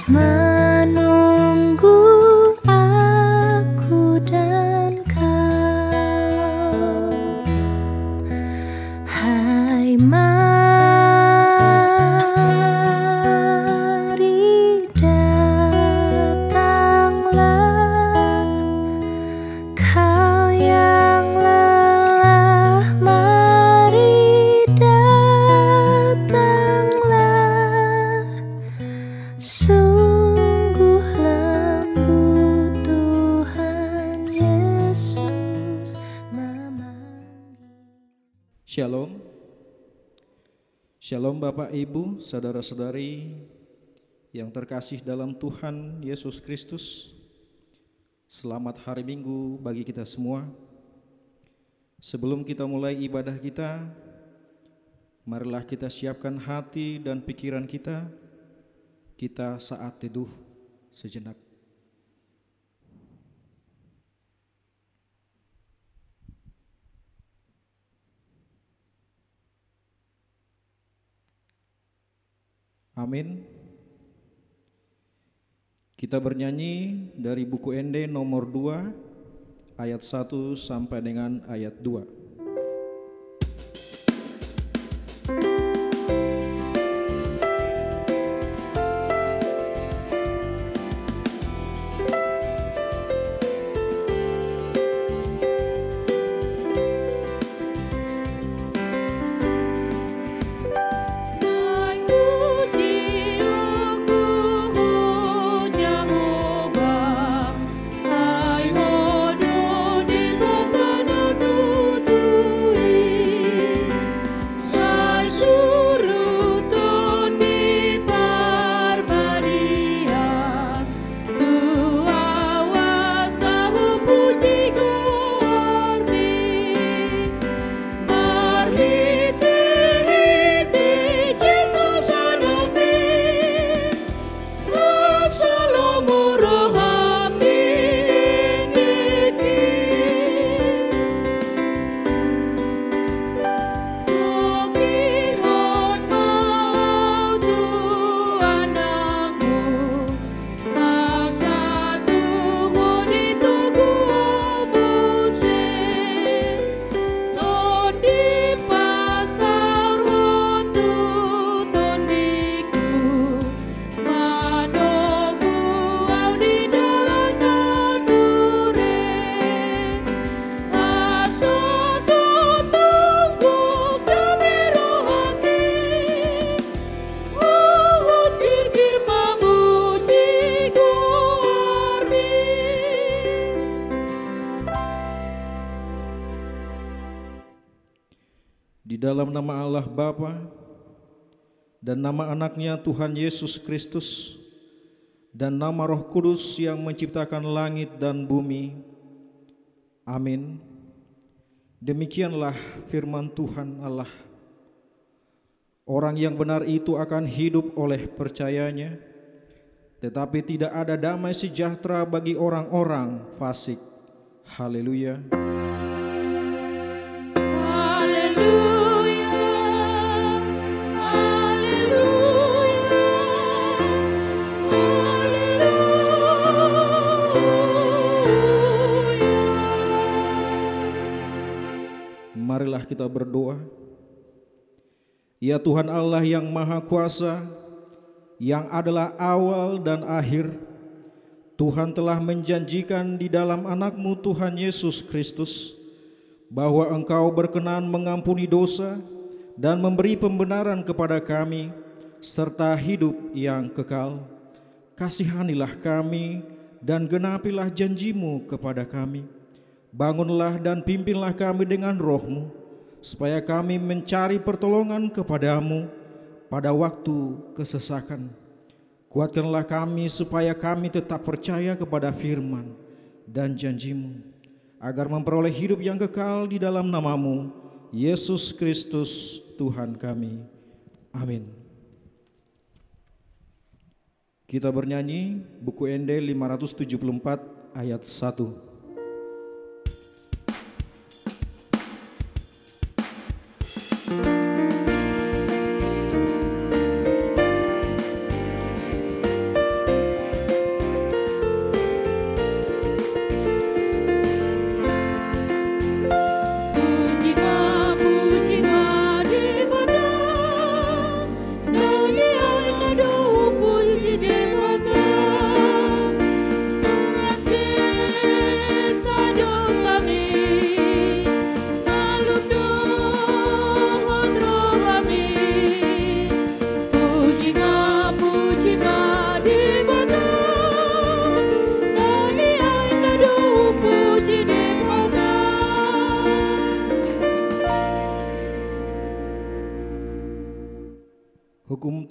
menunggu aku dan kau. Hai, mari datanglah, kau yang lelah, mari datanglah. Sungguh lembut Tuhan Yesus memanggil. Shalom. Shalom Bapak Ibu, saudara-saudari yang terkasih dalam Tuhan Yesus Kristus. Selamat hari Minggu bagi kita semua. Sebelum kita mulai ibadah kita, marilah kita siapkan hati dan pikiran kita. Kita saat teduh sejenak. Amin. Kita bernyanyi dari buku Ende nomor 2 ayat 1 sampai dengan ayat 2. Di dalam nama Allah Bapa dan nama anaknya Tuhan Yesus Kristus dan nama Roh Kudus yang menciptakan langit dan bumi. Amin. Demikianlah firman Tuhan Allah. Orang yang benar itu akan hidup oleh percayanya, tetapi tidak ada damai sejahtera bagi orang-orang fasik. Haleluya. Marilah kita berdoa. Ya Tuhan Allah yang Maha Kuasa, yang adalah awal dan akhir, Tuhan telah menjanjikan di dalam anak-Mu Tuhan Yesus Kristus bahwa Engkau berkenan mengampuni dosa dan memberi pembenaran kepada kami serta hidup yang kekal. Kasihanilah kami dan genapilah janji-Mu kepada kami. Bangunlah dan pimpinlah kami dengan Roh-Mu, supaya kami mencari pertolongan kepada-Mu pada waktu kesesakan. Kuatkanlah kami supaya kami tetap percaya kepada firman dan janji-Mu, agar memperoleh hidup yang kekal di dalam nama-Mu, Yesus Kristus Tuhan kami. Amin. Kita bernyanyi buku Ende 574 ayat 1.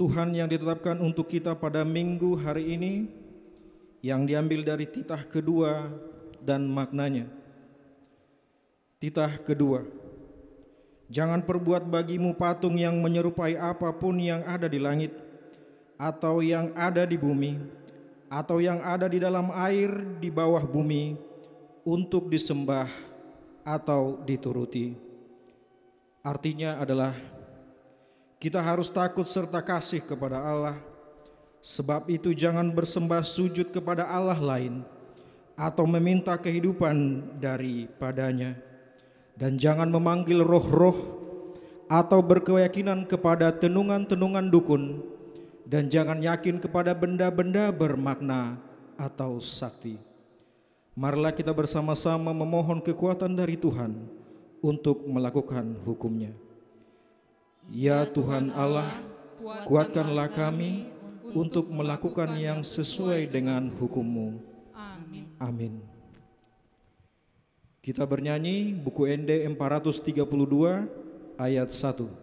Tuhan yang ditetapkan untuk kita pada minggu hari ini, yang diambil dari titah kedua dan maknanya. Titah kedua, jangan perbuat bagimu patung yang menyerupai apapun yang ada di langit, atau yang ada di bumi, atau yang ada di dalam air di bawah bumi, untuk disembah atau dituruti. Artinya adalah kita harus takut serta kasih kepada Allah. Sebab itu jangan bersembah sujud kepada Allah lain atau meminta kehidupan daripadanya. Dan jangan memanggil roh-roh atau berkeyakinan kepada tenungan-tenungan dukun. Dan jangan yakin kepada benda-benda bermakna atau sakti. Marilah kita bersama-sama memohon kekuatan dari Tuhan untuk melakukan hukum-Nya. Ya Tuhan Allah, kuatkanlah kami untuk melakukan yang sesuai dengan hukum-Mu. Amin. Kita bernyanyi buku ND 432 ayat 1.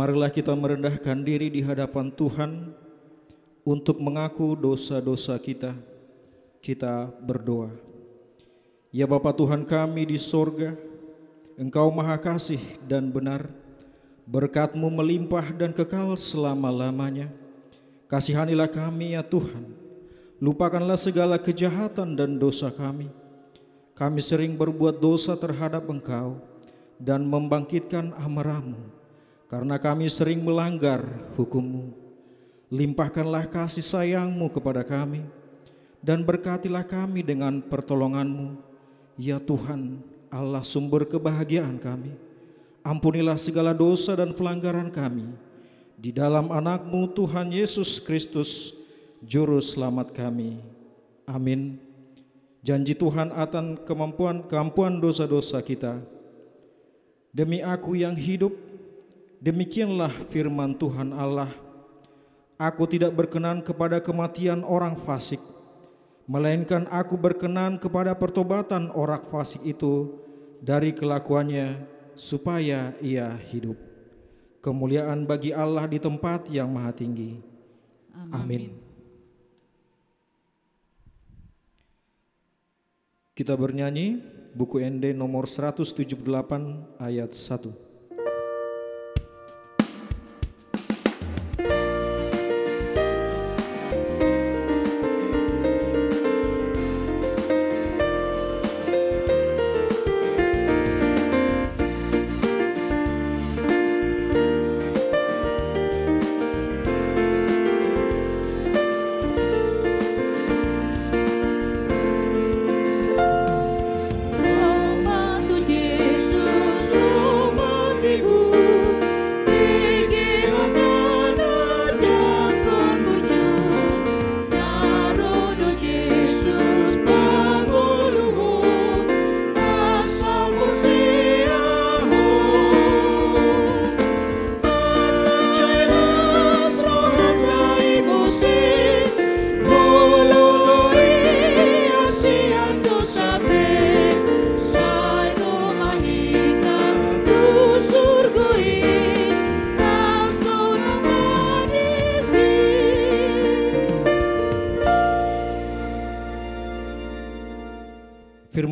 Marilah kita merendahkan diri di hadapan Tuhan untuk mengaku dosa-dosa kita. Kita berdoa. Ya Bapa Tuhan kami di sorga, Engkau Maha Kasih dan benar, berkat-Mu melimpah dan kekal selama-lamanya. Kasihanilah kami ya Tuhan, lupakanlah segala kejahatan dan dosa kami. Kami sering berbuat dosa terhadap Engkau dan membangkitkan amarah-Mu. Karena kami sering melanggar hukum-Mu. Limpahkanlah kasih sayang-Mu kepada kami, dan berkatilah kami dengan pertolongan-Mu. Ya Tuhan, Allah sumber kebahagiaan kami. Ampunilah segala dosa dan pelanggaran kami. Di dalam anak-Mu Tuhan Yesus Kristus, Juru Selamat kami. Amin. Janji Tuhan akan keampuan dosa-dosa kita. Demi Aku yang hidup, demikianlah firman Tuhan Allah, Aku tidak berkenan kepada kematian orang fasik, melainkan Aku berkenan kepada pertobatan orang fasik itu dari kelakuannya, supaya ia hidup. Kemuliaan bagi Allah di tempat yang maha tinggi. Amin. Kita bernyanyi buku ND nomor 178 ayat 1. Yesus, Roma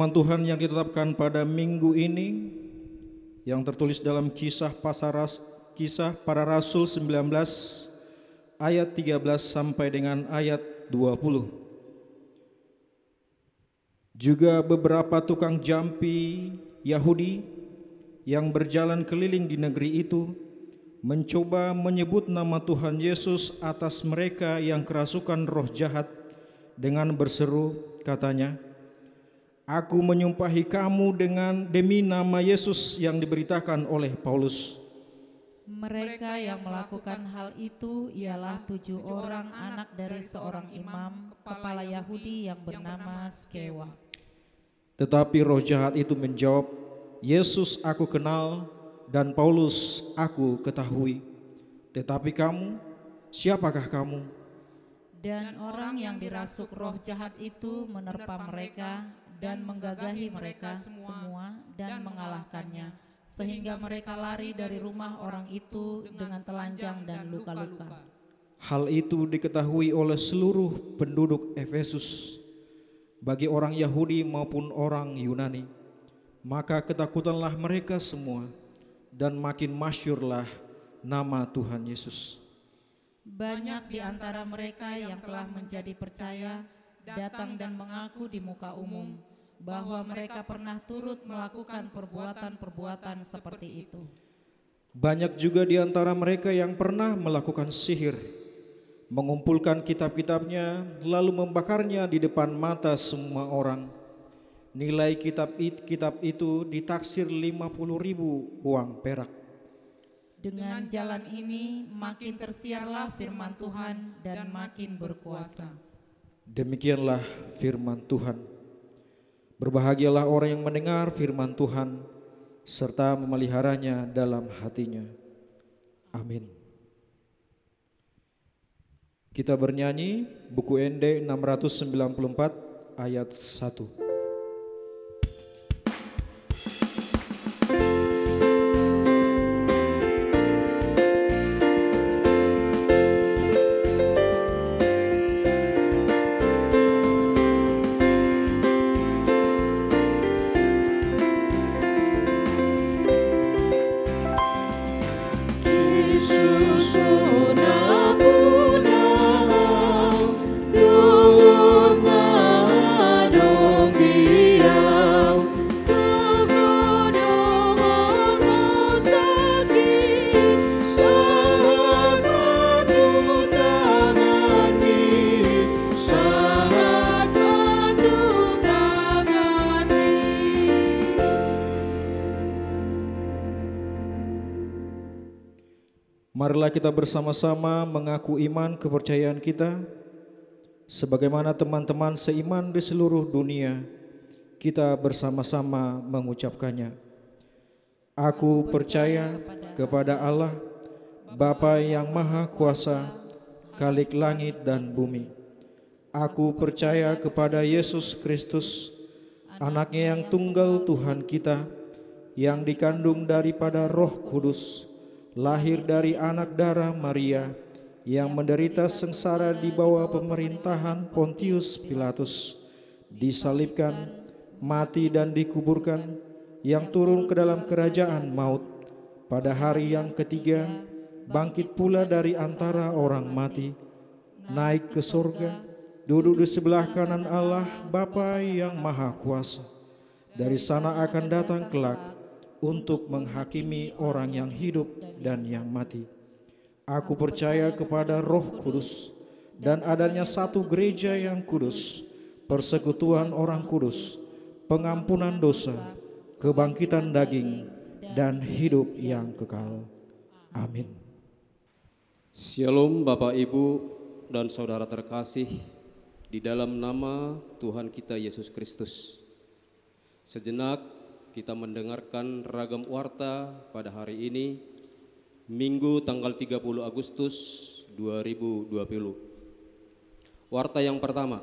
Firman Tuhan yang ditetapkan pada minggu ini yang tertulis dalam Kisah Para Rasul 19 ayat 13 sampai dengan ayat 20. Juga beberapa tukang jampi Yahudi yang berjalan keliling di negeri itu mencoba menyebut nama Tuhan Yesus atas mereka yang kerasukan roh jahat dengan berseru, katanya, "Aku menyumpahi kamu demi nama Yesus yang diberitakan oleh Paulus." Mereka yang melakukan hal itu ialah 7 orang anak dari seorang imam kepala Yahudi yang bernama Skewa. Tetapi roh jahat itu menjawab, "Yesus aku kenal dan Paulus aku ketahui. Tetapi kamu, siapakah kamu?" Dan orang yang dirasuk roh jahat itu menerpa mereka dan menggagahi mereka semua dan mengalahkannya, sehingga mereka lari dari rumah orang itu dengan telanjang dan luka-luka. Hal itu diketahui oleh seluruh penduduk Efesus, bagi orang Yahudi maupun orang Yunani. Maka ketakutanlah mereka semua, dan makin masyhurlah nama Tuhan Yesus. Banyak di antara mereka yang telah menjadi percaya datang dan mengaku di muka umum bahwa mereka pernah turut melakukan perbuatan-perbuatan seperti itu. Banyak juga di antara mereka yang pernah melakukan sihir, mengumpulkan kitab-kitabnya lalu membakarnya di depan mata semua orang. Nilai kitab itu ditaksir 50.000 uang perak. Dengan jalan ini makin tersiarlah firman Tuhan dan makin berkuasa. Demikianlah firman Tuhan. Berbahagialah orang yang mendengar firman Tuhan serta memeliharanya dalam hatinya. Amin. Kita bernyanyi buku ND 694 ayat 1. Marilah kita bersama-sama mengaku iman kepercayaan kita, sebagaimana teman-teman seiman di seluruh dunia, kita bersama-sama mengucapkannya. Aku percaya kepada Allah, Bapa yang Maha Kuasa, Khalik langit dan bumi. Aku percaya kepada Yesus Kristus, Anaknya yang tunggal Tuhan kita, yang dikandung daripada Roh Kudus, lahir dari anak darah Maria, yang menderita sengsara di bawah pemerintahan Pontius Pilatus, disalibkan, mati dan dikuburkan, yang turun ke dalam kerajaan maut, pada hari yang ketiga bangkit pula dari antara orang mati, naik ke surga, duduk di sebelah kanan Allah Bapa yang Maha Kuasa. Dari sana akan datang kelak untuk menghakimi orang yang hidup dan yang mati. Aku percaya kepada Roh Kudus dan adanya satu gereja yang kudus, persekutuan orang kudus, pengampunan dosa, kebangkitan daging, dan hidup yang kekal. Amin. Shalom Bapak Ibu dan saudara terkasih di dalam nama Tuhan kita Yesus Kristus. Sejenak kita mendengarkan ragam warta pada hari ini, Minggu tanggal 30 Agustus 2020. Warta yang pertama,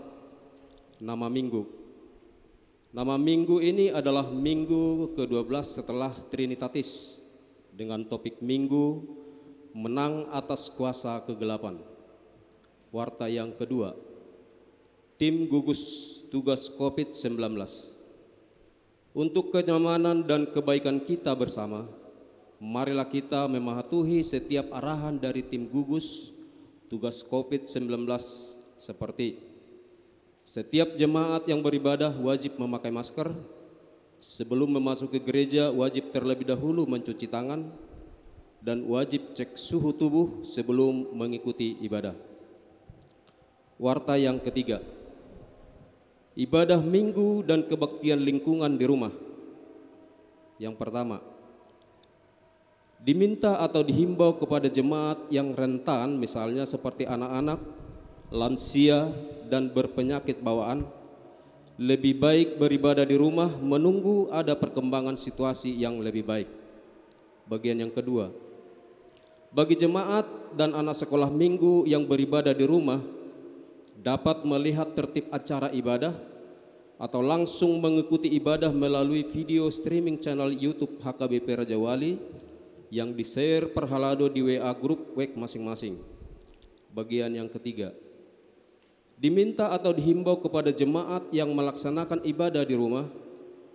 nama minggu. Nama minggu ini adalah minggu ke-12 setelah Trinitatis, dengan topik minggu menang atas kuasa kegelapan. Warta yang kedua, tim gugus tugas COVID-19. Untuk kenyamanan dan kebaikan kita bersama, marilah kita mematuhi setiap arahan dari tim gugus tugas COVID-19 seperti setiap jemaat yang beribadah wajib memakai masker, sebelum memasuki gereja wajib terlebih dahulu mencuci tangan, dan wajib cek suhu tubuh sebelum mengikuti ibadah. Warta yang ketiga, ibadah minggu dan kebaktian lingkungan di rumah. Yang pertama, diminta atau dihimbau kepada jemaat yang rentan, misalnya seperti anak-anak, lansia, dan berpenyakit bawaan, lebih baik beribadah di rumah menunggu ada perkembangan situasi yang lebih baik. Bagian yang kedua, bagi jemaat dan anak sekolah minggu yang beribadah di rumah, dapat melihat tertib acara ibadah atau langsung mengikuti ibadah melalui video streaming channel YouTube HKBP Raja Wali yang di-share per halado di WA grup WEK masing-masing. Bagian yang ketiga, diminta atau dihimbau kepada jemaat yang melaksanakan ibadah di rumah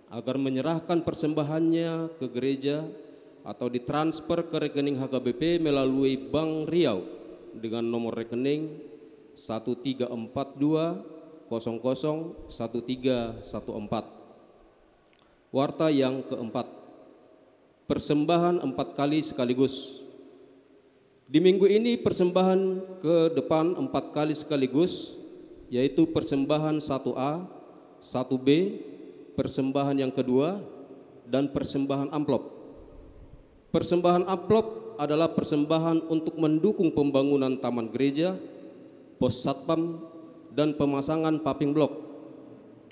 agar menyerahkan persembahannya ke gereja atau ditransfer ke rekening HKBP melalui Bank Riau dengan nomor rekening 1342001314. Warta yang keempat, persembahan 4 kali sekaligus. Di minggu ini persembahan ke depan 4 kali sekaligus, yaitu persembahan 1A, 1B, persembahan yang kedua, dan persembahan amplop. Persembahan amplop adalah persembahan untuk mendukung pembangunan taman gereja, pos satpam, dan pemasangan paving blok.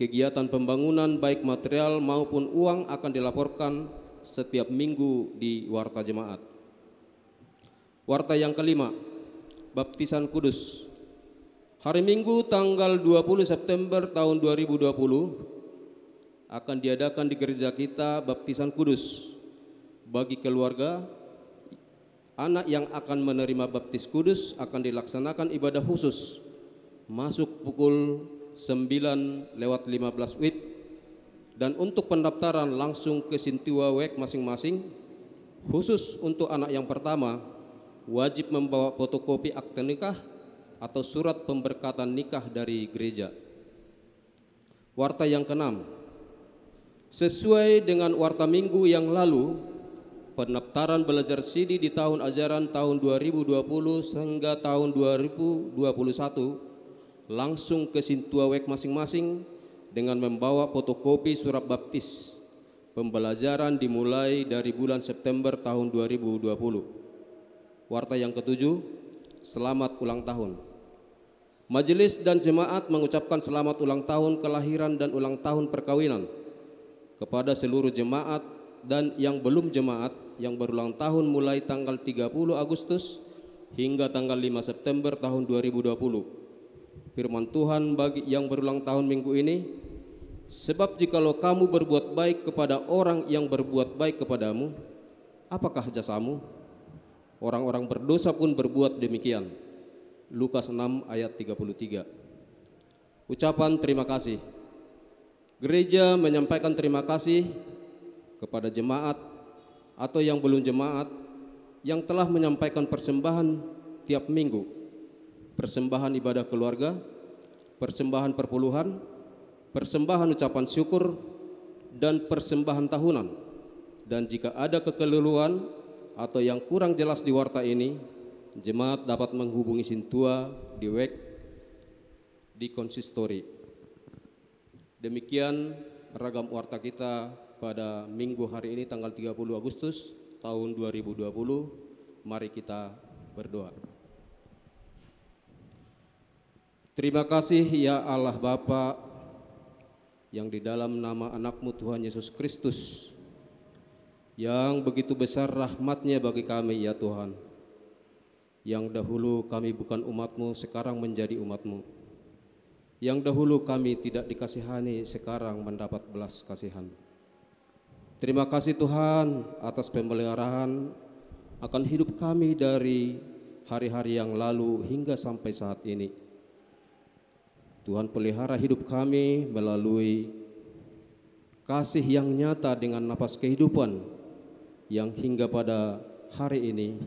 Kegiatan pembangunan baik material maupun uang akan dilaporkan setiap minggu di Warta Jemaat. Warta yang kelima, baptisan kudus. Hari Minggu tanggal 20 September tahun 2020 akan diadakan di gereja kita baptisan kudus bagi keluarga. Anak yang akan menerima baptis kudus akan dilaksanakan ibadah khusus masuk pukul 9:15 WIB, dan untuk pendaftaran langsung ke Sintiwa WEK masing-masing. Khusus untuk anak yang pertama wajib membawa fotokopi akte nikah atau surat pemberkatan nikah dari gereja. Warta yang keenam, sesuai dengan warta minggu yang lalu, pendaftaran belajar CD di tahun ajaran tahun 2020 hingga tahun 2021 langsung ke Sintua WEK masing-masing dengan membawa fotokopi surat baptis. Pembelajaran dimulai dari bulan September tahun 2020. Warta yang ketujuh, selamat ulang tahun. Majelis dan jemaat mengucapkan selamat ulang tahun kelahiran dan ulang tahun perkawinan kepada seluruh jemaat dan yang belum jemaat yang berulang tahun mulai tanggal 30 Agustus hingga tanggal 5 September tahun 2020. Firman Tuhan bagi yang berulang tahun minggu ini, sebab jikalau kamu berbuat baik kepada orang yang berbuat baik kepadamu, apakah jasamu? Orang-orang berdosa pun berbuat demikian. Lukas 6 ayat 33. Ucapan terima kasih. Gereja menyampaikan terima kasih kepada jemaat atau yang belum jemaat yang telah menyampaikan persembahan tiap minggu. Persembahan ibadah keluarga, persembahan perpuluhan, persembahan ucapan syukur, dan persembahan tahunan. Dan jika ada kekeliruan atau yang kurang jelas di warta ini, jemaat dapat menghubungi Sintua di WEK di konsistori. Demikian ragam warta kita pada minggu hari ini tanggal 30 Agustus tahun 2020. Mari kita berdoa. Terima kasih ya Allah Bapa, yang di dalam nama anak-Mu Tuhan Yesus Kristus yang begitu besar rahmat-Nya bagi kami ya Tuhan. Yang dahulu kami bukan umat-Mu, sekarang menjadi umat-Mu. Yang dahulu kami tidak dikasihani, sekarang mendapat belas kasihan. Terima kasih Tuhan atas pemeliharaan akan hidup kami dari hari-hari yang lalu hingga sampai saat ini. Tuhan pelihara hidup kami melalui kasih yang nyata dengan napas kehidupan yang hingga pada hari ini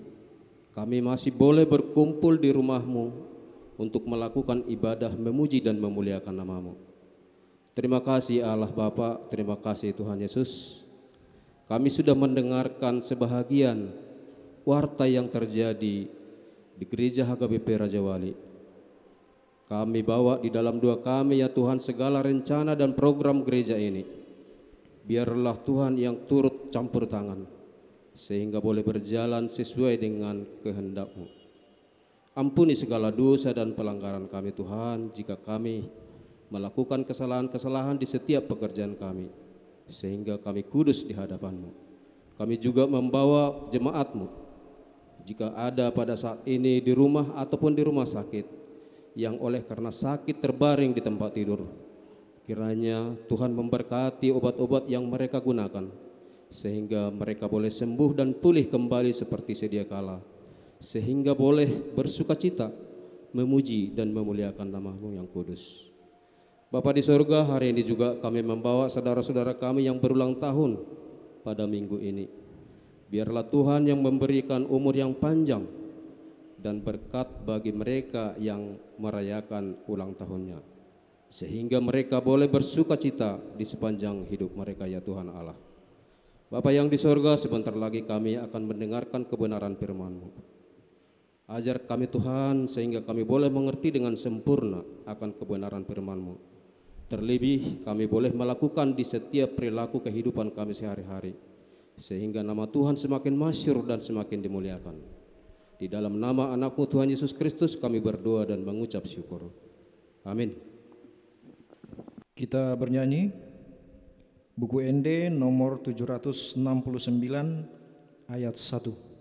kami masih boleh berkumpul di rumah-Mu untuk melakukan ibadah memuji dan memuliakan nama-Mu. Terima kasih Allah Bapa, terima kasih Tuhan Yesus. Kami sudah mendengarkan sebahagian warta yang terjadi di Gereja HKBP Raja Wali. Kami bawa di dalam doa kami ya Tuhan segala rencana dan program gereja ini. Biarlah Tuhan yang turut campur tangan sehingga boleh berjalan sesuai dengan kehendak-Mu. Ampuni segala dosa dan pelanggaran kami Tuhan jika kami melakukan kesalahan-kesalahan di setiap pekerjaan kami, sehingga kami kudus di hadapan-Mu. Kami juga membawa jemaat-Mu jika ada pada saat ini di rumah ataupun di rumah sakit yang oleh karena sakit terbaring di tempat tidur. Kiranya Tuhan memberkati obat-obat yang mereka gunakan sehingga mereka boleh sembuh dan pulih kembali seperti sedia kala, sehingga boleh bersukacita memuji dan memuliakan nama-Mu yang kudus. Bapa di sorga, hari ini juga kami membawa saudara-saudara kami yang berulang tahun pada minggu ini. Biarlah Tuhan yang memberikan umur yang panjang dan berkat bagi mereka yang merayakan ulang tahunnya, sehingga mereka boleh bersukacita di sepanjang hidup mereka ya Tuhan Allah. Bapa yang di sorga, sebentar lagi kami akan mendengarkan kebenaran firman-Mu. Ajar kami Tuhan sehingga kami boleh mengerti dengan sempurna akan kebenaran firman-Mu. Terlebih kami boleh melakukan di setiap perilaku kehidupan kami sehari-hari, sehingga nama Tuhan semakin masyhur dan semakin dimuliakan. Di dalam nama anak-Mu Tuhan Yesus Kristus kami berdoa dan mengucap syukur. Amin. Kita bernyanyi buku ND nomor 769 ayat 1.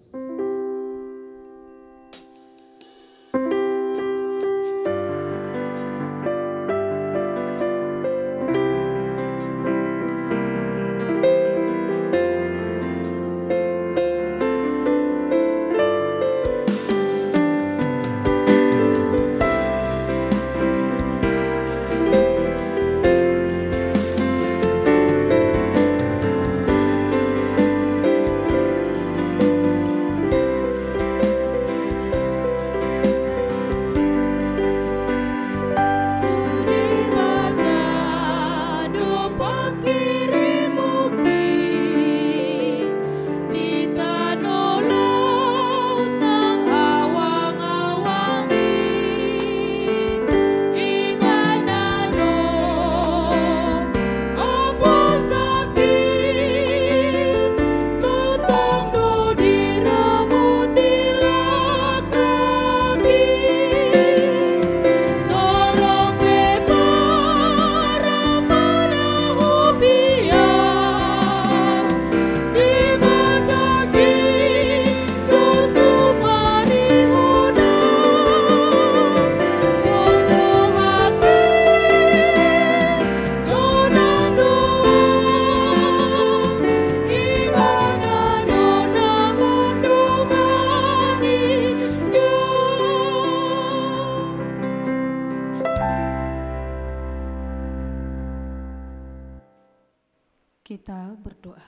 Kita berdoa.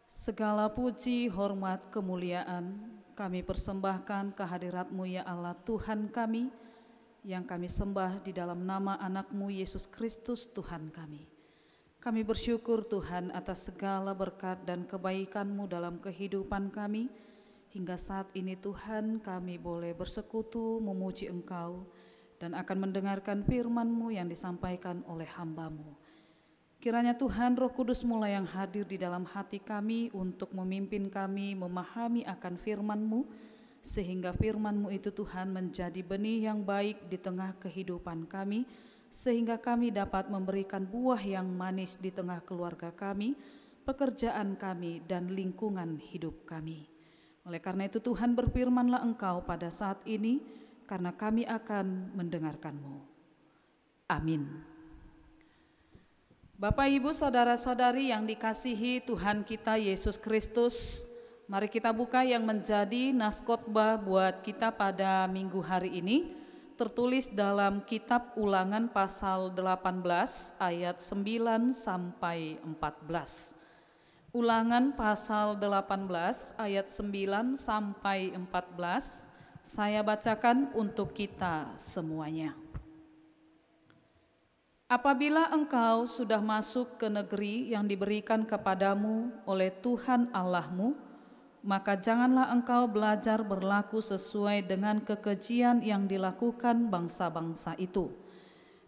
Segala puji, hormat, kemuliaan kami persembahkan kehadirat-Mu ya Allah Tuhan kami, yang kami sembah di dalam nama anak-Mu Yesus Kristus Tuhan kami. Kami bersyukur Tuhan atas segala berkat dan kebaikan-Mu dalam kehidupan kami. Hingga saat ini Tuhan kami boleh bersekutu memuji Engkau dan akan mendengarkan firman-Mu yang disampaikan oleh hamba-Mu. Kiranya Tuhan Roh Kudus mulai yang hadir di dalam hati kami untuk memimpin kami memahami akan firman-Mu, sehingga firman-Mu itu Tuhan menjadi benih yang baik di tengah kehidupan kami, sehingga kami dapat memberikan buah yang manis di tengah keluarga kami, pekerjaan kami, dan lingkungan hidup kami. Oleh karena itu Tuhan, berfirmanlah Engkau pada saat ini, karena kami akan mendengarkan-Mu. Amin. Bapak, Ibu, Saudara-saudari yang dikasihi Tuhan kita Yesus Kristus, mari kita buka yang menjadi nas khotbah buat kita pada minggu hari ini, tertulis dalam kitab Ulangan pasal 18 ayat 9 sampai 14. Ulangan pasal 18 ayat 9 sampai 14 saya bacakan untuk kita semuanya. Apabila engkau sudah masuk ke negeri yang diberikan kepadamu oleh Tuhan Allahmu, maka janganlah engkau belajar berlaku sesuai dengan kekejian yang dilakukan bangsa-bangsa itu.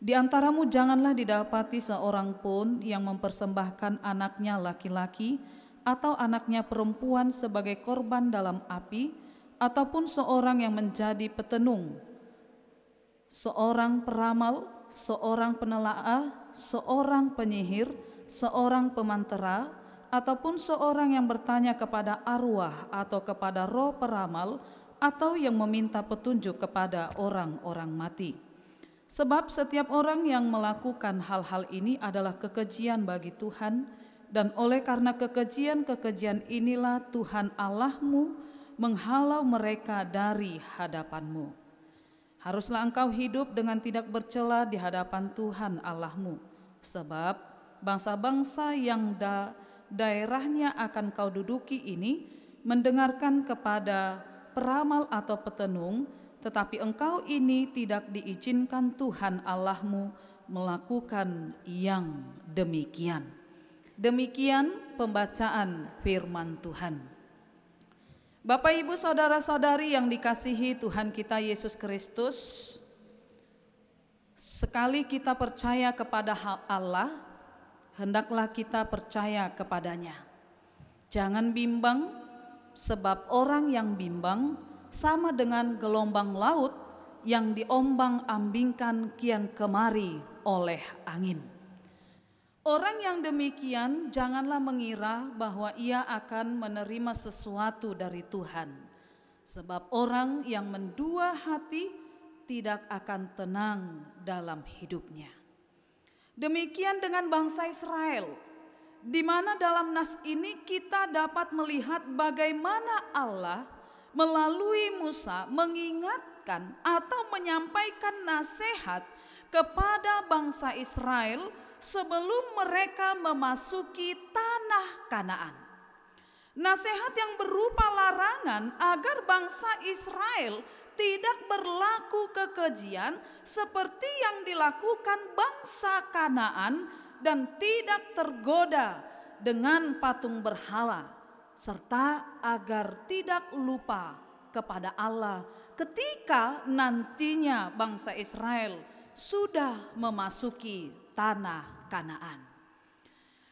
Di antaramu janganlah didapati seorang pun yang mempersembahkan anaknya laki-laki atau anaknya perempuan sebagai korban dalam api, ataupun seorang yang menjadi petenung, seorang peramal, seorang penelaah, seorang penyihir, seorang pemantera, ataupun seorang yang bertanya kepada arwah atau kepada roh peramal, atau yang meminta petunjuk kepada orang-orang mati. Sebab setiap orang yang melakukan hal-hal ini adalah kekejian bagi Tuhan, dan oleh karena kekejian-kekejian inilah Tuhan Allahmu menghalau mereka dari hadapanmu. Haruslah engkau hidup dengan tidak bercela di hadapan Tuhan Allahmu, sebab bangsa-bangsa yang daerahnya akan kau duduki ini mendengarkan kepada peramal atau petenung, tetapi engkau ini tidak diizinkan Tuhan Allahmu melakukan yang demikian. Demikian pembacaan firman Tuhan. Bapak, Ibu, saudara-saudari yang dikasihi Tuhan kita Yesus Kristus, sekali kita percaya kepada Allah, hendaklah kita percaya kepadanya. Jangan bimbang, sebab orang yang bimbang sama dengan gelombang laut yang diombang-ambingkan kian kemari oleh angin. Orang yang demikian janganlah mengira bahwa ia akan menerima sesuatu dari Tuhan, sebab orang yang mendua hati tidak akan tenang dalam hidupnya. Demikian dengan bangsa Israel, di mana dalam nas ini kita dapat melihat bagaimana Allah melalui Musa mengingatkan atau menyampaikan nasihat kepada bangsa Israel sebelum mereka memasuki tanah Kanaan. Nasihat yang berupa larangan agar bangsa Israel tidak berlaku kekejian seperti yang dilakukan bangsa Kanaan dan tidak tergoda dengan patung berhala, serta agar tidak lupa kepada Allah ketika nantinya bangsa Israel sudah memasuki tanah Kanaan.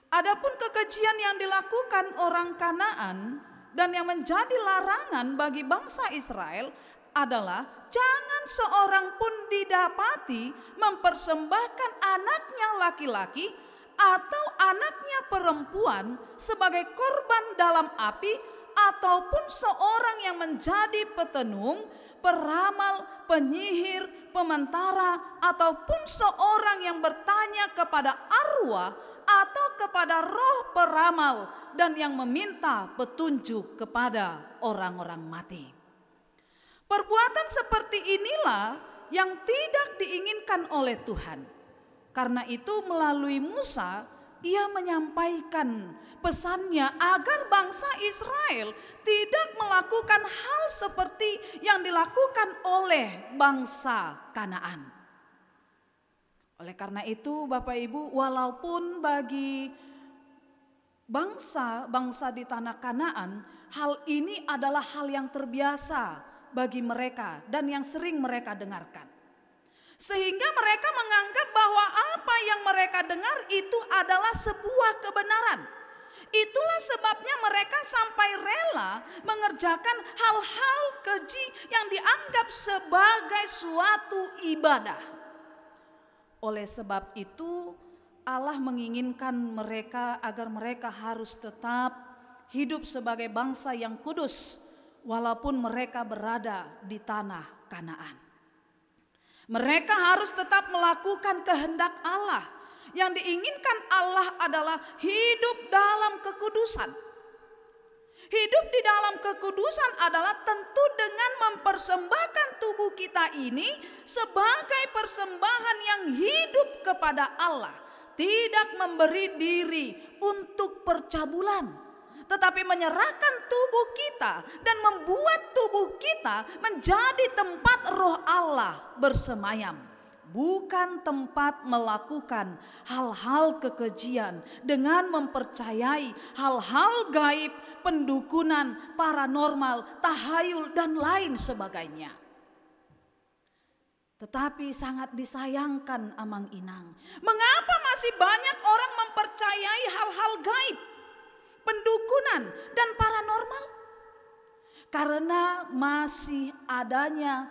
Adapun kekejian yang dilakukan orang Kanaan dan yang menjadi larangan bagi bangsa Israel adalah jangan seorang pun didapati mempersembahkan anaknya laki-laki atau anaknya perempuan sebagai korban dalam api, ataupun seorang yang menjadi petenung, peramal, penyihir, pemantara, ataupun seorang yang bertanya kepada arwah atau kepada roh peramal dan yang meminta petunjuk kepada orang-orang mati. Perbuatan seperti inilah yang tidak diinginkan oleh Tuhan. Karena itu melalui Musa ia menyampaikan pesannya agar bangsa Israel tidak melakukan hal seperti yang dilakukan oleh bangsa Kanaan. Oleh karena itu Bapak Ibu, walaupun bagi bangsa-bangsa di tanah Kanaan hal ini adalah hal yang terbiasa bagi mereka dan yang sering mereka dengarkan, sehingga mereka menganggap bahwa apa yang mereka dengar itu adalah sebuah kebenaran. Itulah sebabnya mereka sampai rela mengerjakan hal-hal keji yang dianggap sebagai suatu ibadah. Oleh sebab itu Allah menginginkan mereka agar mereka harus tetap hidup sebagai bangsa yang kudus walaupun mereka berada di tanah Kanaan. Mereka harus tetap melakukan kehendak Allah. Yang diinginkan Allah adalah hidup dalam kekudusan. Hidup di dalam kekudusan adalah tentu dengan mempersembahkan tubuh kita ini sebagai persembahan yang hidup kepada Allah. Tidak memberi diri untuk percabulan, tetapi menyerahkan tubuh kita dan membuat tubuh kita menjadi tempat roh Allah bersemayam. Bukan tempat melakukan hal-hal kekejian dengan mempercayai hal-hal gaib, pendukunan, paranormal, tahayul, dan lain sebagainya. Tetapi sangat disayangkan Amang Inang, mengapa masih banyak orang mempercayai hal-hal gaib, pendukunan, dan paranormal? Karena masih adanya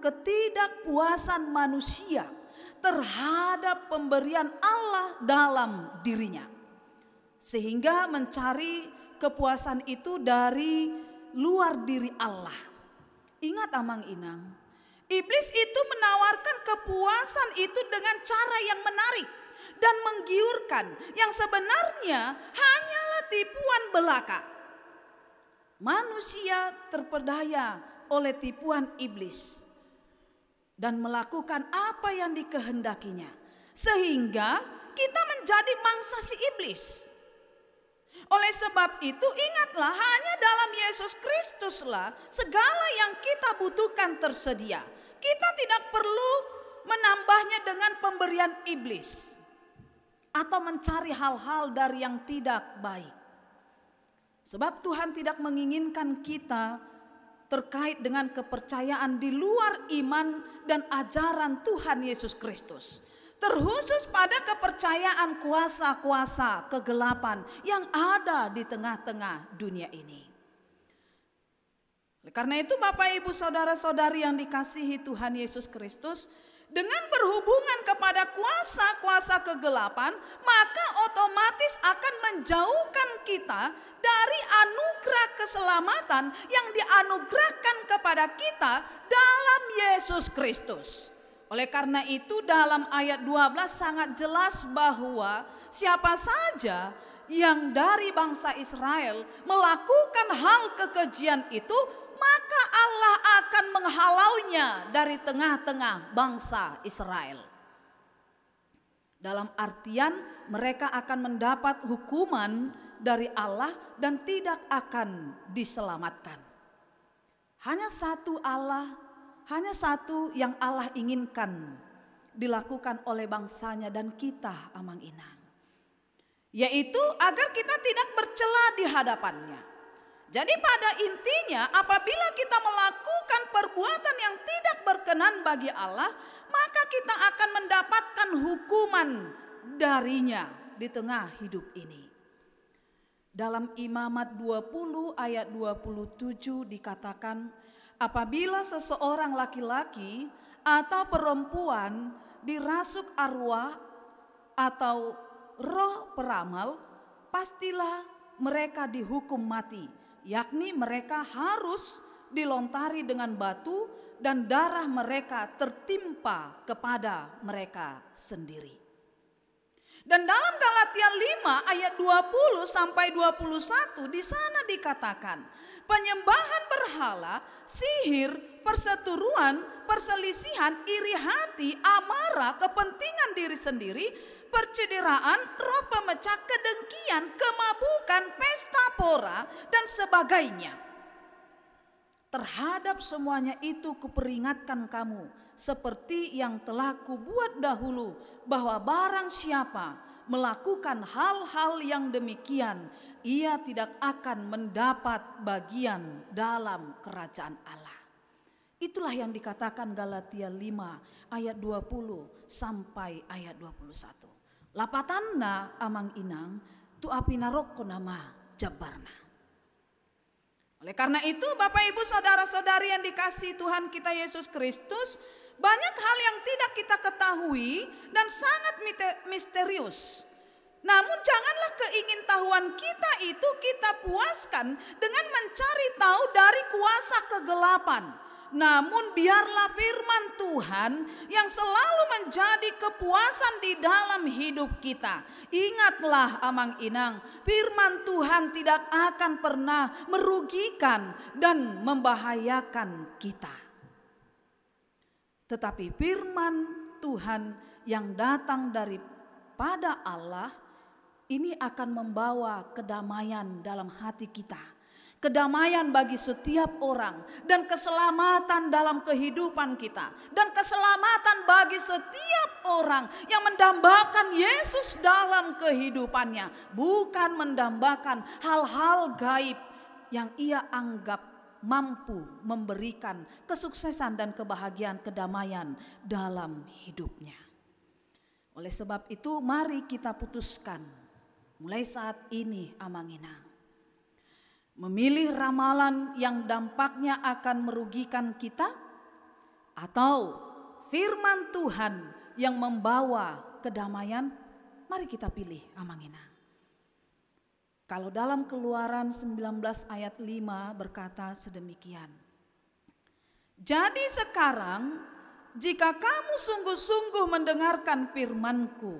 ketidakpuasan manusia terhadap pemberian Allah dalam dirinya, sehingga mencari kepuasan itu dari luar diri Allah. Ingat Amang Inang, iblis itu menawarkan kepuasan itu dengan cara yang menarik dan menggiurkan, yang sebenarnya hanyalah tipuan belaka. Manusia terpedaya oleh tipuan iblis dan melakukan apa yang dikehendakinya, sehingga kita menjadi mangsa si iblis. Oleh sebab itu ingatlah, hanya dalam Yesus Kristuslah segala yang kita butuhkan tersedia. Kita tidak perlu menambahnya dengan pemberian iblis atau mencari hal-hal dari yang tidak baik. Sebab Tuhan tidak menginginkan kita terkait dengan kepercayaan di luar iman dan ajaran Tuhan Yesus Kristus, terkhusus pada kepercayaan kuasa-kuasa kegelapan yang ada di tengah-tengah dunia ini. Karena itu Bapak Ibu saudara-saudari yang dikasihi Tuhan Yesus Kristus, dengan berhubungan kepada kuasa-kuasa kegelapan, maka otomatis akan menjauhkan kita dari anugerah keselamatan yang dianugerahkan kepada kita dalam Yesus Kristus. Oleh karena itu dalam ayat 12 sangat jelas bahwa siapa saja yang dari bangsa Israel melakukan hal kekejian itu, maka Allah akan menghalaunya dari tengah-tengah bangsa Israel. Dalam artian mereka akan mendapat hukuman dari Allah dan tidak akan diselamatkan. Hanya satu yang Allah inginkan dilakukan oleh bangsanya dan kita Amang Inang, yaitu agar kita tidak bercela di hadapannya. Jadi pada intinya apabila kita melakukan perbuatan yang tidak berkenan bagi Allah, maka kita akan mendapatkan hukuman darinya di tengah hidup ini. Dalam Imamat 20 ayat 27 dikatakan, apabila seseorang laki-laki atau perempuan dirasuk arwah atau roh peramal, pastilah mereka dihukum mati. Yakni mereka harus dilontari dengan batu dan darah mereka tertimpa kepada mereka sendiri. Dan dalam Galatia 5 ayat 20 sampai 21 di sana dikatakan, penyembahan berhala, sihir, perseteruan, perselisihan, iri hati, amarah, kepentingan diri sendiri, percederaan, roh pemecah, kedengkian, kemabukan, pesta pora, dan sebagainya. Terhadap semuanya itu kuperingatkan kamu, seperti yang telah kubuat dahulu, bahwa barang siapa melakukan hal-hal yang demikian, ia tidak akan mendapat bagian dalam kerajaan Allah. Itulah yang dikatakan Galatia 5 ayat 20 sampai ayat 21. Lapatanna Amang Inang tu apinarokko nama jabarna. Oleh karena itu Bapak Ibu saudara-saudari yang dikasihi Tuhan kita Yesus Kristus, banyak hal yang tidak kita ketahui dan sangat misterius. Namun janganlah keingintahuan kita itu kita puaskan dengan mencari tahu dari kuasa kegelapan namun biarlah firman Tuhan yang selalu menjadi kepuasan di dalam hidup kita. Ingatlah Amang Inang, firman Tuhan tidak akan pernah merugikan dan membahayakan kita. Tetapi firman Tuhan yang datang daripada Allah ini akan membawa kedamaian dalam hati kita. Kedamaian bagi setiap orang dan keselamatan dalam kehidupan kita. Dan keselamatan bagi setiap orang yang mendambakan Yesus dalam kehidupannya. Bukan mendambakan hal-hal gaib yang ia anggap mampu memberikan kesuksesan dan kebahagiaan kedamaian dalam hidupnya. Oleh sebab itu mari kita putuskan mulai saat ini Amang Inang. Memilih ramalan yang dampaknya akan merugikan kita atau firman Tuhan yang membawa kedamaian, mari kita pilih Amang Inang. Kalau dalam Keluaran 19 ayat 5 berkata sedemikian. Jadi sekarang jika kamu sungguh-sungguh mendengarkan firman-Ku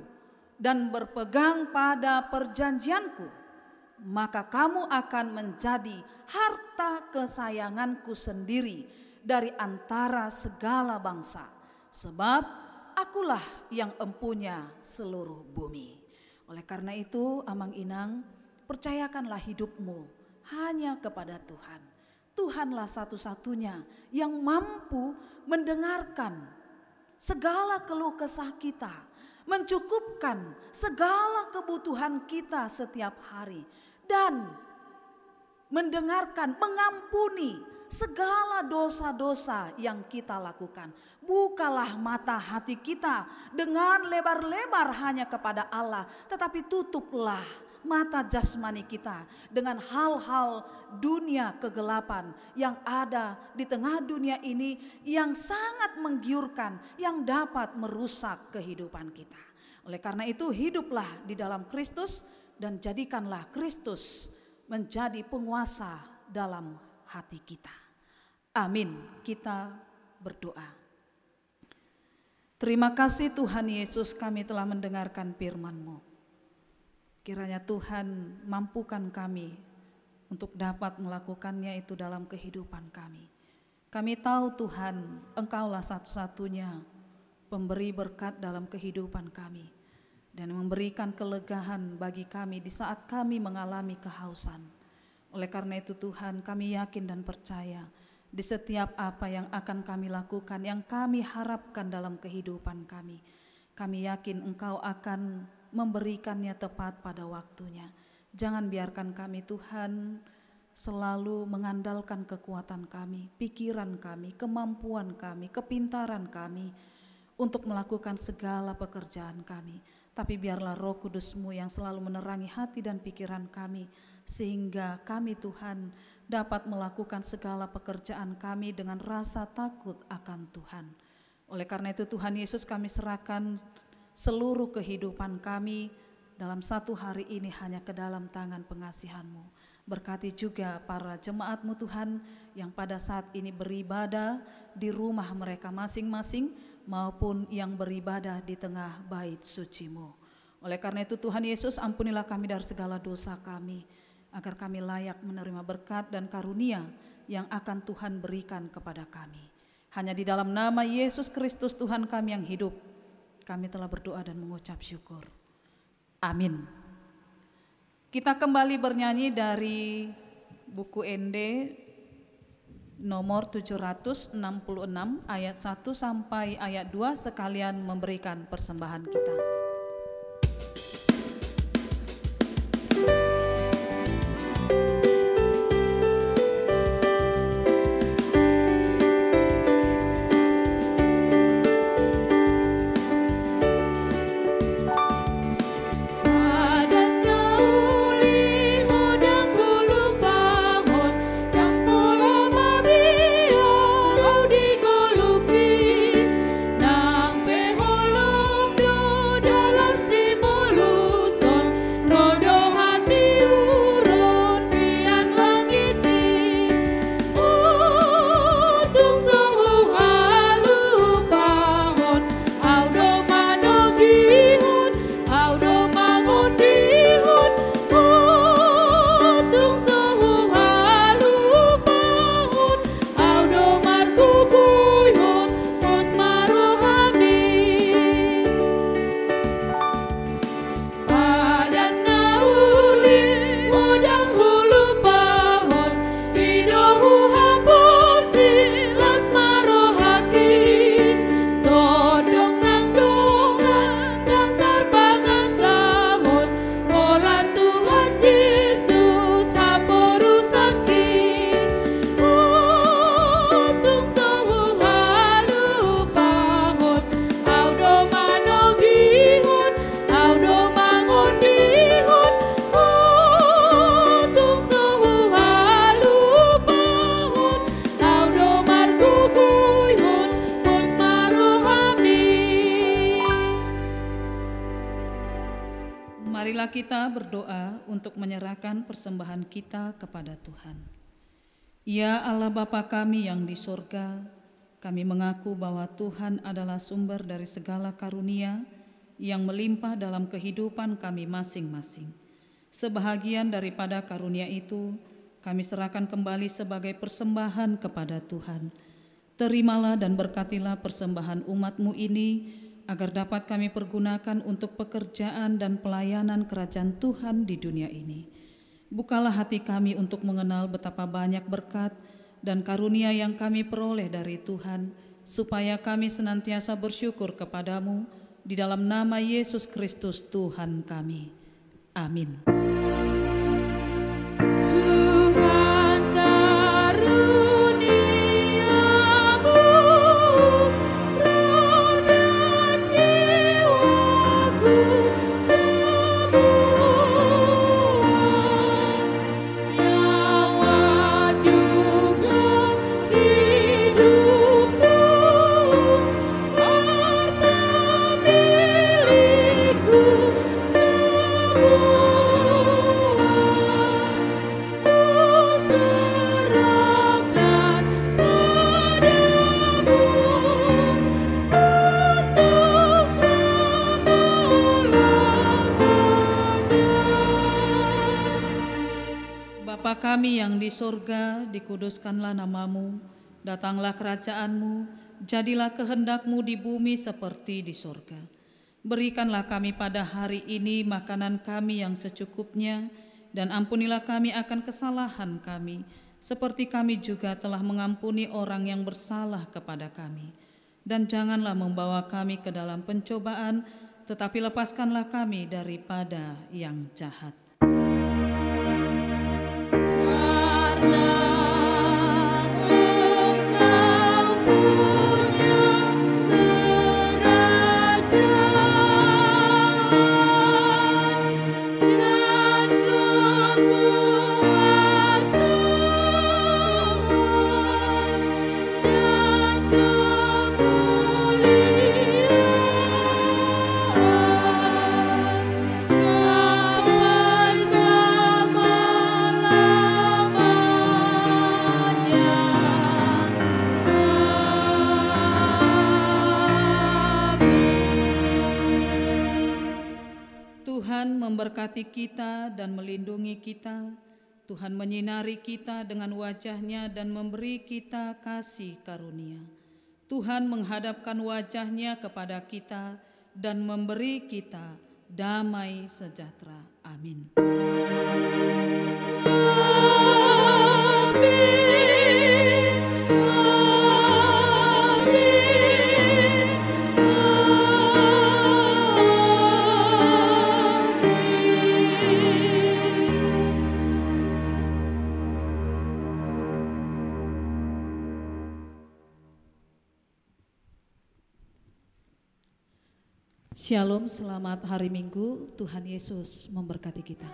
dan berpegang pada perjanjian-Ku, maka kamu akan menjadi harta kesayangan-Ku sendiri dari antara segala bangsa. Sebab akulah yang empunya seluruh bumi. Oleh karena itu Amang Inang, percayakanlah hidupmu hanya kepada Tuhan. Tuhanlah satu-satunya yang mampu mendengarkan segala keluh kesah kita, mencukupkan segala kebutuhan kita setiap hari, dan mendengarkan, mengampuni segala dosa-dosa yang kita lakukan. Bukalah mata hati kita dengan lebar-lebar hanya kepada Allah, tetapi tutuplah mata jasmani kita dengan hal-hal dunia kegelapan yang ada di tengah dunia ini yang sangat menggiurkan, yang dapat merusak kehidupan kita. Oleh karena itu hiduplah di dalam Kristus dan jadikanlah Kristus menjadi penguasa dalam hati kita. Amin. Kita berdoa. Terima kasih Tuhan Yesus, kami telah mendengarkan firman-Mu. Kiranya Tuhan mampukan kami untuk dapat melakukannya itu dalam kehidupan kami. Kami tahu Tuhan, Engkaulah satu-satunya pemberi berkat dalam kehidupan kami dan memberikan kelegaan bagi kami di saat kami mengalami kehausan. Oleh karena itu Tuhan, kami yakin dan percaya di setiap apa yang akan kami lakukan, yang kami harapkan dalam kehidupan kami. Kami yakin Engkau akan memberikannya tepat pada waktunya. Jangan biarkan kami Tuhan selalu mengandalkan kekuatan kami, pikiran kami, kemampuan kami, kepintaran kami untuk melakukan segala pekerjaan kami. Tapi biarlah Roh Kudus-Mu yang selalu menerangi hati dan pikiran kami, sehingga kami Tuhan dapat melakukan segala pekerjaan kami dengan rasa takut akan Tuhan. Oleh karena itu Tuhan Yesus, kami serahkan seluruh kehidupan kami dalam satu hari ini hanya ke dalam tangan pengasihan-Mu. Berkati juga para jemaat-Mu Tuhan yang pada saat ini beribadah di rumah mereka masing-masing maupun yang beribadah di tengah bait suci-Mu. Oleh karena itu Tuhan Yesus, ampunilah kami dari segala dosa kami, agar kami layak menerima berkat dan karunia yang akan Tuhan berikan kepada kami. Hanya di dalam nama Yesus Kristus Tuhan kami yang hidup, kami telah berdoa dan mengucap syukur. Amin. Kita kembali bernyanyi dari buku ND nomor 766 ayat 1 sampai ayat 2 sekalian memberikan persembahan kita. Nang peholong do Marilah kita berdoa untuk menyerahkan persembahan kita kepada Tuhan. Ya Allah Bapa kami yang di sorga, kami mengaku bahwa Tuhan adalah sumber dari segala karunia yang melimpah dalam kehidupan kami masing-masing. Sebahagian daripada karunia itu kami serahkan kembali sebagai persembahan kepada Tuhan. Terimalah dan berkatilah persembahan umat-Mu ini, agar dapat kami pergunakan untuk pekerjaan dan pelayanan kerajaan Tuhan di dunia ini. Bukalah hati kami untuk mengenal betapa banyak berkat dan karunia yang kami peroleh dari Tuhan, supaya kami senantiasa bersyukur kepadamu di dalam nama Yesus Kristus Tuhan kami. Amin. Tuhan karuniamu, roh dan jiwaku semua, nyawa juga hidupku, harta milikku semua. Bapa kami yang di sorga, dikuduskanlah namamu, datanglah kerajaanmu, jadilah kehendak-Mu di bumi seperti di sorga. Berikanlah kami pada hari ini makanan kami yang secukupnya, dan ampunilah kami akan kesalahan kami, seperti kami juga telah mengampuni orang yang bersalah kepada kami. Dan janganlah membawa kami ke dalam pencobaan, tetapi lepaskanlah kami daripada yang jahat. Tuhan memberkati kita dan melindungi kita. Tuhan menyinari kita dengan wajah-Nya dan memberi kita kasih karunia. Tuhan menghadapkan wajah-Nya kepada kita dan memberi kita damai sejahtera. Amin. Shalom, selamat hari Minggu. Tuhan Yesus memberkati kita.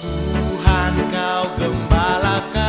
Tuhan kau gembalakan